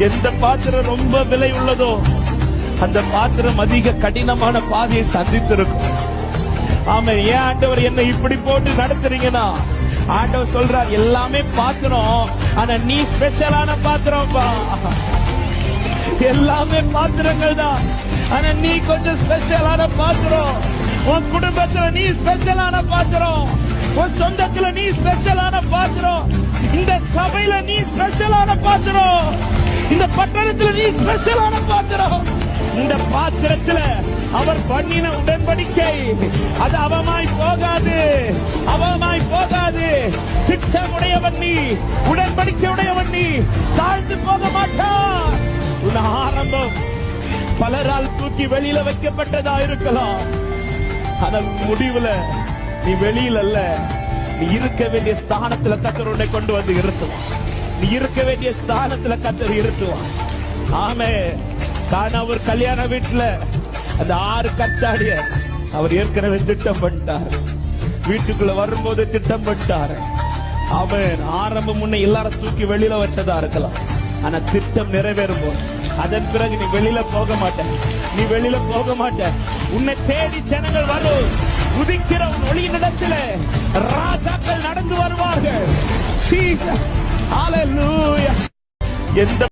எந்த பாத்திரம் ரொம்ப விலை உள்ளதோ அந்த பாத்திரம் அதிக கடினமான பாதையை சந்தித்திருக்கும். ஆமா, ஏன் ஆண்டவர் என்ன இப்படி போட்டு நடத்துறீங்கன்னா, ஆண்டவர் சொல்றார் எல்லாமே பாத்திரம், ஆனா நீ ஸ்பெஷலான பாத்திரம்பா. எல்லாமே பாத்திரங்கள் தான், ஆனா நீ கொஞ்சம் ஸ்பெஷலான பாத்திரம். உன் குடும்பத்துல நீ ஸ்பெஷலான பாத்திரம், உன் சொந்தத்துல நீ ஸ்பெஷலான பாத்திரம், இந்த சபையில நீ ஸ்பெஷலான பாத்திரம், இந்த பட்டணத்துல நீ ஸ்பெஷலான பாத்திரம். இந்த பாத்திரத்துல அவர் பண்ணின உடன்படிக்கை அது அவமாய் போகாது, அவமாய் போகாது. திட்டமுடையவன் நீ, உடன்படிக்கை உடையவன் நீ, தாழ்ந்து போக மாட்டான். உன் ஆரம்பம் பலரால் தூக்கி வெளியில வைக்கப்பட்டதா இருக்கலாம், ஆனா முடிவுல நீ வெளியில அல்ல, நீ இருக்க வேண்டிய ஸ்தானத்துல கர்த்தர் உன்னை கொண்டு வந்து இருத்துவான். நீ இருக்க வேண்டிய ஸ்தானத்துல கர்த்தர் இருத்துவான். ஆமே, காணவர் கல்யாண வீட்டுல அந்த 6 கச்சாடிய அவர் ஏற்கனவே திட்டம் பண்ணிட்டார். வீட்டுக்குள்ள வரும்போது திட்டம் பண்ணிட்டாரு. அவன் ஆரம்பம் முன்ன எல்லாரும் தூக்கி வெளியில வச்சதா இருக்கலாம், ஆனா திட்டம் நிறைவேறும் போது அதன் பிறகு நீ வெளியில போக மாட்ட, நீ வெளியில போக மாட்ட. உன்னை தேடி ஜனங்கள் வரும். உதிக்கிற உன் ஒளியினிடத்தில் ராஜாக்கள் நடந்து வருவார்கள். ஹalleluya. எந்த